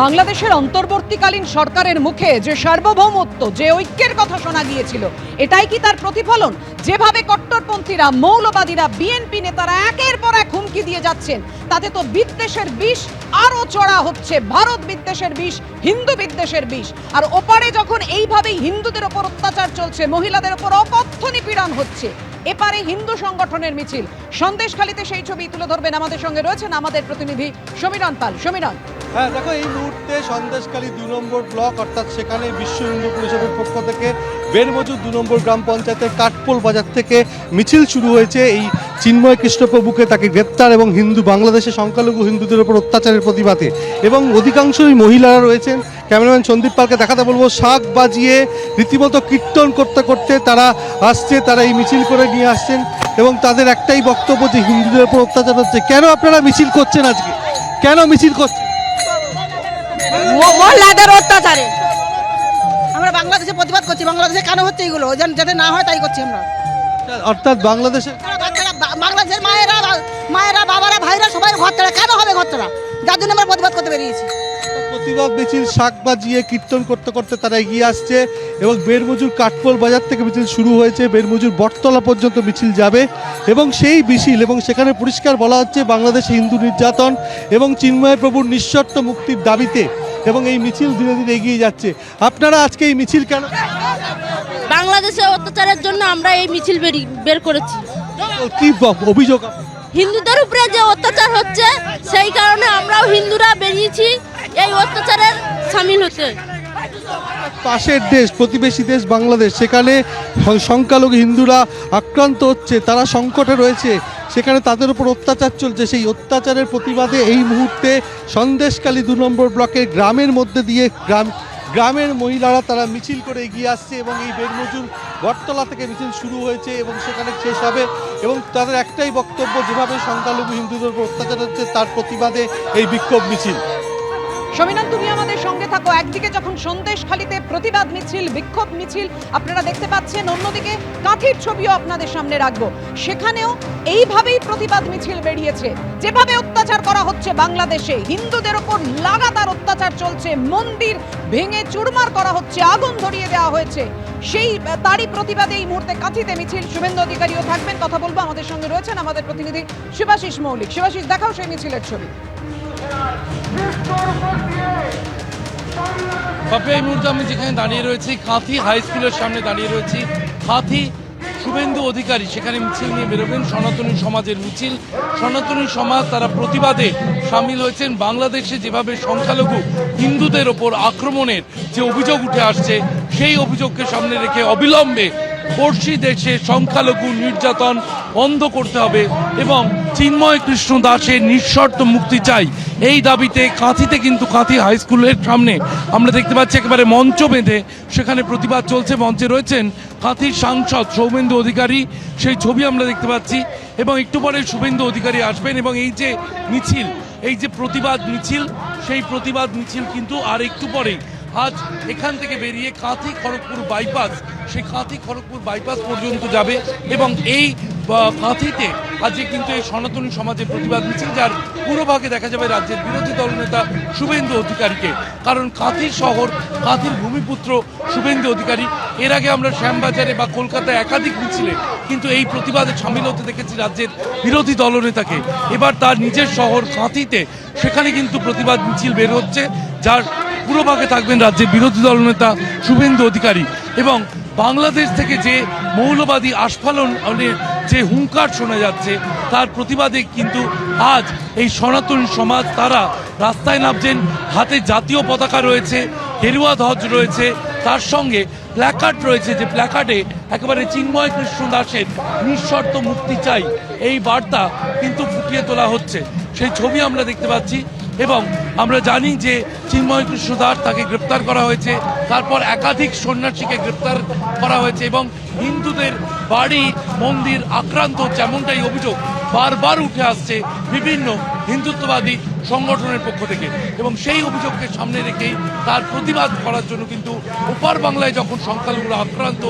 বাংলাদেশের অন্তর্বর্তীকালীন সরকারের মুখে যে সার্বভৌমত্ব, যে ঐক্যের কথা শোনা গিয়েছিল, এটাই কি তার প্রতিফলন? যেভাবে কট্টরপন্থীরা, মৌলবাদীরা, বিএনপি নেতারা একের পর এক হুমকি দিয়ে যাচ্ছেন, তাতে তো বিদ্বেষের বিষ আরো চড়া হচ্ছে। ভারত বিদ্বেষের বিষ, হিন্দু বিদ্বেষের বিষ। আর ওপারে যখন এইভাবেই হিন্দুদের ওপর অত্যাচার চলছে, মহিলাদের ওপর অকথ্য নিপীড়ন হচ্ছে, এপারে হিন্দু সংগঠনের মিছিল। সন্দেশখালীতে সেই ছবি তুলে ধরবেন, আমাদের সঙ্গে রয়েছেন আমাদের প্রতিনিধি সমীরণ পাল। সমীরণ, হ্যাঁ দেখো, এই মুহূর্তে সন্দেশখালী 2 নম্বর ব্লক, অর্থাৎ সেখানে বিশ্ব হিন্দু পরিষদের পক্ষ থেকে বেরমজুর 2 নম্বর গ্রাম পঞ্চায়েতের কাঠপোল বাজার থেকে মিছিল শুরু হয়েছে। এই চিন্ময় কৃষ্ণপ্রভুকে, তাকে গ্রেপ্তার এবং বাংলাদেশের সংখ্যালঘু হিন্দুদের উপর অত্যাচারের প্রতিবাদে। এবং অধিকাংশই মহিলারা রয়েছেন। ক্যামেরাম্যান সন্দীপ পালকে দেখাতে বলবো, শাঁখ বাজিয়ে রীতিমতো কীর্তন করতে করতে তারা আসছে, তারা এই মিছিল করে নিয়ে আসছেন। এবং তাদের একটাই বক্তব্য যে হিন্দুদের উপর অত্যাচার হচ্ছে। কেন আপনারা মিছিল করছেন আজকে? কেন মিছিল করছেন? মহিলাদের অত্যাচারে আমরা বাংলাদেশে প্রতিবাদ করছি। বাংলাদেশে কেন হচ্ছে এগুলো, যাতে না হয় তাই করছি আমরা। অর্থাৎ বাংলাদেশের মায়েরা, বাবারা, ভাইরা সবাই ঘর ছাড়া কেন হবে? ঘর ছাড়া, যার জন্য আমরা প্রতিবাদ করতে বেরিয়েছি। প্রতিবাদ মিছিল শাঁখ বাজিয়ে কীর্তন করতে করতে তারা এগিয়ে আসছে। এবং বেরমজুর কাঠপোল বাজার থেকে মিছিল শুরু হয়েছে, বেরমজুর বটতলা পর্যন্ত মিছিল যাবে। এবং সেই মিছিল, এবং সেখানে পরিষ্কার বলা হচ্ছে বাংলাদেশে হিন্দু নির্যাতন এবং চিন্ময় প্রভুর নিঃশর্ত মুক্তির দাবিতে। এবং এই মিছিল ধীরে ধীরে এগিয়ে যাচ্ছে। আপনারা আজকে এই মিছিল কেন? বাংলাদেশের অত্যাচারের জন্য আমরা এই মিছিল বের করেছি। কি অভিযোগ? হিন্দুদের উপরে যে অত্যাচার হচ্ছে, সেই কারণে আমরাও হিন্দুরা বেরিয়েছি এই অত্যাচারের সামিল হতে। পাশের দেশ, প্রতিবেশী দেশ বাংলাদেশ, সেখানে সংখ্যালঘু হিন্দুরা আক্রান্ত হচ্ছে, তারা সংকটে রয়েছে, সেখানে তাদের উপর অত্যাচার চলছে। সেই অত্যাচারের প্রতিবাদে এই মুহূর্তে সন্দেশখালী 2 নম্বর ব্লকের গ্রামের মধ্যে দিয়ে গ্রামের মহিলারা তারা মিছিল করে এগিয়ে আসছে। এবং এই বেরমজুর বটতলা থেকে মিছিল শুরু হয়েছে এবং সেখানে শেষ হবে। এবং তাদের একটাই বক্তব্য, যেভাবে সংখ্যালঘু হিন্দুদের উপর অত্যাচার হচ্ছে তার প্রতিবাদে এই বিক্ষোভ মিছিল। সমীরণ, তুমি আমাদের সঙ্গে থাকো। একদিকে যখন সন্দেশখালীতে প্রতিবাদ মিছিল, বিক্ষোভ মিছিল আপনারা দেখতে পাচ্ছেন, অন্যদিকে কাঁথির ছবিও আপনাদের সামনে রাখবো। সেখানেও এইভাবেই প্রতিবাদ মিছিল বেরিয়েছে। যেভাবে অত্যাচার করা হচ্ছে বাংলাদেশে, হিন্দুদের ওপর লাগাতার অত্যাচার চলছে, মন্দির ভেঙে চুরমার করা হচ্ছে, আগুন ধরিয়ে দেওয়া হয়েছে, সেই তারই প্রতিবাদে এই মুহূর্তে কাঁথিতে মিছিল। শুভেন্দু অধিকারীও থাকবেন, কথা বলবো। আমাদের সঙ্গে রয়েছেন আমাদের প্রতিনিধি শুভাশিস মৌলিক। শুভাশিস, দেখাও সেই মিছিলের ছবি। এই মুহূর্তে আমি যেখানে দাঁড়িয়ে রয়েছি, কাঁথি হাই স্কুলের সামনে দাঁড়িয়ে রয়েছি। কাঁথি শুভেন্দু অধিকারী সেখানে মিছিল নিয়ে বেরোবেন, সনাতনী সমাজের মিছিল। সনাতনী সমাজ তারা প্রতিবাদে সামিল হয়েছেন। বাংলাদেশে যেভাবে সংখ্যালঘু হিন্দুদের ওপর আক্রমণের যে অভিযোগ উঠে আসছে, সেই অভিযোগকে সামনে রেখে অবিলম্বে পড়শি দেশে সংখ্যালঘু নির্যাতন বন্ধ করতে হবে এবং চিন্ময় কৃষ্ণ দাসের নিঃশর্ত মুক্তি চাই, এই দাবিতে কাঁথিতে, কিন্তু কাঁথি হাই স্কুলের সামনে আমরা দেখতে পাচ্ছি একেবারে মঞ্চ বেঁধে সেখানে প্রতিবাদ চলছে। মঞ্চে রয়েছেন কাঁথির সাংসদ শুভেন্দু অধিকারী, সেই ছবি আমরা দেখতে পাচ্ছি। এবং একটু পরে শুভেন্দু অধিকারী আসবেন এবং এই যে মিছিল, এই যে প্রতিবাদ মিছিল, সেই প্রতিবাদ মিছিল কিন্তু আর একটু পরেই আজ এখান থেকে বেরিয়ে কাঁথি খড়গপুর বাইপাস, সেই কাঁথি খড়গপুর বাইপাস পর্যন্ত যাবে। এবং এই কাঁথিতে আজকে কিন্তু এই সনাতনী সমাজের প্রতিবাদ মিছিল, যার পুরোভাগে দেখা যাবে রাজ্যের বিরোধী দলনেতা শুভেন্দু অধিকারীকে। কারণ কাঁথির শহর, কাঁথির ভূমিপুত্র শুভেন্দু অধিকারী। এর আগে আমরা শ্যামবাজারে বা কলকাতায় একাধিক মিছিলে কিন্তু এই প্রতিবাদে সামিল হতে দেখেছি রাজ্যের বিরোধী দলনেতাকে। এবার তার নিজের শহর কাঁথিতে সেখানে কিন্তু প্রতিবাদ মিছিল বের হচ্ছে, যার পুরোভাগে থাকবেন রাজ্যের বিরোধী দলনেতা শুভেন্দু অধিকারী। এবং বাংলাদেশ থেকে যে মৌলবাদী আস্ফালনের যে হুঙ্কার শোনা যাচ্ছে, তার প্রতিবাদে কিন্তু আজ এই সনাতনী সমাজ তারা রাস্তায় নামছেন। হাতে জাতীয় পতাকা রয়েছে, গেরুয়া ধ্বজ রয়েছে, তার সঙ্গে প্ল্যাকার্ড রয়েছে, যে প্ল্যাকার্ডে একেবারে চিন্ময় কৃষ্ণ দাসের নিঃশর্ত মুক্তি চাই এই বার্তা কিন্তু ফুটিয়ে তোলা হচ্ছে। সেই ছবি আমরা দেখতে পাচ্ছি। এবং আমরা জানি যে চিন্ময় কৃষ্ণ দাস, তাকে গ্রেপ্তার করা হয়েছে, তারপর একাধিক সন্ন্যাসীকে গ্রেপ্তার করা হয়েছে এবং হিন্দুদের বাড়ি মন্দির আক্রান্ত হচ্ছে, এমনটাই অভিযোগ বারবার উঠে আসছে বিভিন্ন হিন্দুত্ববাদী সংগঠনের পক্ষ থেকে। এবং সেই অভিযোগকে সামনে রেখেই তার প্রতিবাদ করার জন্য কিন্তু ওপার বাংলায় যখন সংখ্যালঘুরা আক্রান্ত,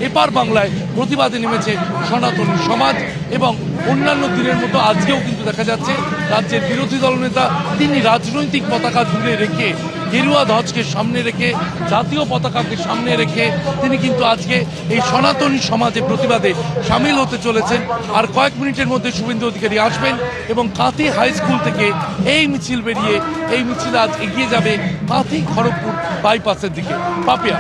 এপার বাংলায় প্রতিবাদে নেমেছে সনাতনী সমাজ। এবং অন্যান্য দিনের মতো আজকেও কিন্তু দেখা যাচ্ছে রাজ্যের বিরোধী দলনেতা তিনি রাজনৈতিক পতাকা দূরে রেখে গেরুয়া ধ্বজকে সামনে রেখে, জাতীয় পতাকাকে সামনে রেখে তিনি কিন্তু আজকে এই সনাতনী সমাজে প্রতিবাদে সামিল হতে চলেছেন। আর কয়েক মিনিটের মধ্যে শুভেন্দু অধিকারী আসবেন এবং কাঁথি হাই স্কুল থেকে এই মিছিল বেরিয়ে এই মিছিল আজ এগিয়ে যাবে কাঁথি খড়গপুর বাইপাসের দিকে। পাপিয়া।